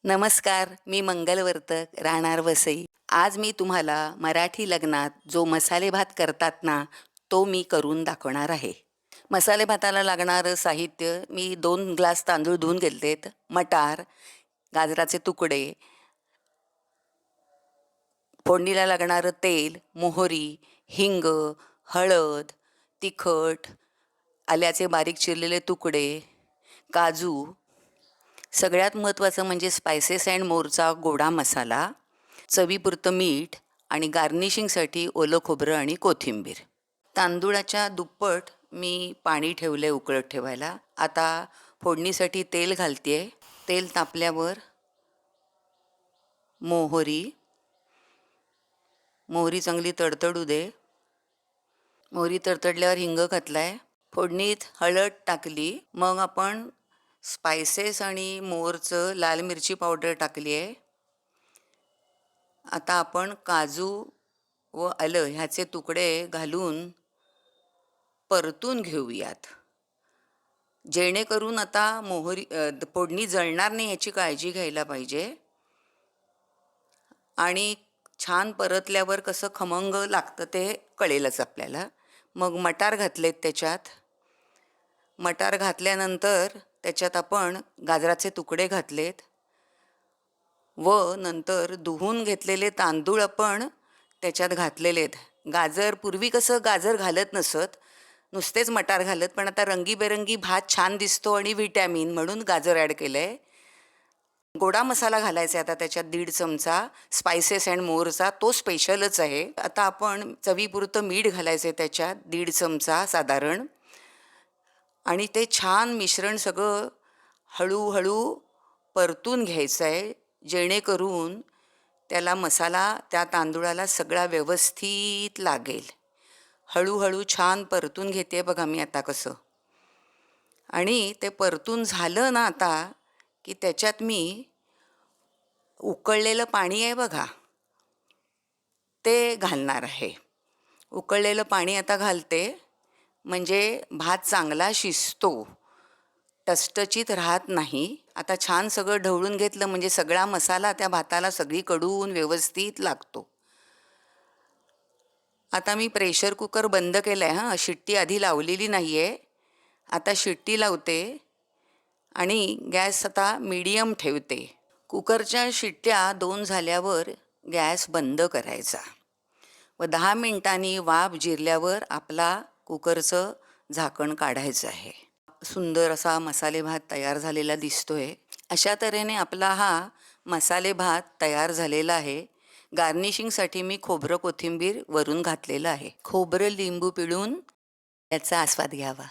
नमस्कार, मी मंगलवर्तक, राहणार वसई. आज मी तुम्हाला मराठी लग्नात जो मसाले भात करतात ना, तो मी करून दाखवणार आहे. मसाले भाताला लागणारं साहित्य मी 2 ग्लास तांदूळ धुवून घेतलेत, मटार, गाजराचे तुकडे, फोडणीला लागणारं तेल, मोहरी, हिंग, हळद, तिखट, आल्याचे बारीक चिरलेले तुकडे, काजू, सगळ्यात महत्त्वाचं म्हणजे स्पायसेस अँड मोरचा गोडा मसाला, चवीपुरतं मीठ आणि गार्निशिंगसाठी ओलं खोबरं आणि कोथिंबीर. तांदूळाच्या दुप्पट मी पाणी ठेवलं आहे उकळत ठेवायला. आता फोडणीसाठी तेल घालते आहे. तेल तापल्यावर मोहरी मोहरी चांगली तडतडू दे. मोहरी तडतडल्यावर हिंग घातला आहे. फोडणीत हळद टाकली. मग आपण स्पायसेस आणि मोरचं लाल मिरची पावडर टाकली आहे. आता आपण काजू व आलं ह्याचे तुकडे घालून परतून घेऊयात. जेणेकरून आता फोडणी जळणार नाही याची काळजी घ्यायला पाहिजे. आणि छान परतल्यावर कसं खमंग लागतं ते कळेलच आपल्याला. मग मटार घातलेत त्याच्यात. मटार घातल्यानंतर त्याच्यात आपण गाजराचे तुकडे घातलेत व नंतर धुवून घेतलेले तांदूळ आपण त्याच्यात घातलेले आहेत. गाजर पूर्वी कसं गाजर घालत नसत, नुसतेच मटार घालत, पण आता रंगीबेरंगी भात छान दिसतो आणि व्हिटॅमिन म्हणून गाजर ॲड केलं आहे. गोडा मसाला घालायचा आहे आता त्याच्यात 1.5 चमचा स्पायसेस अँड मोरचा, तो स्पेशलच आहे. आता आपण चवीपुरतं मीठ घालायचं आहे त्याच्यात 1.5 चमचा साधारण. आणि ते छान मिश्रण सगळं हळूहळू परतून घ्यायचं आहे, जेणेकरून त्याला मसाला त्या तांदूळाला सगळा व्यवस्थित लागेल. हळूहळू छान परतून घेते बघा मी आता कसं. आणि ते परतून झालं ना आता, की त्याच्यात मी उकळलेलं पाणी आहे बघा, ते घालणार आहे. उकळलेलं पाणी आता घालते, म्हणजे भात चांगला शिजतो, टसटशीत राहत नाही. आता छान सगळं ढवळून घेतलं म्हणजे सगळा मसाला त्या भाताला सगळीकडून व्यवस्थित लागतो. आता मी प्रेशर कुकर बंद केलं आहे. हां, शिट्टी आधी लावलेली नाही आहे. आता शिट्टी लावते आणि गॅस आता मीडियम ठेवते. कुकरच्या शिट्ट्या 2 झाल्यावर गॅस बंद करायचा व 10 मिनिटांनी वाफ जिरल्यावर आपला कुकरचं झाकण काढायचं आहे. सुंदर असा मसाले भात तयार झालेला दिसतो आहे. अशा तऱ्हेने आपला हा मसाले भात तयार झालेला आहे. गार्निशिंगसाठी मी खोबरं कोथिंबीर वरून घातलेलं आहे. खोबरं लिंबू पिळून याचा आस्वाद घ्यावा.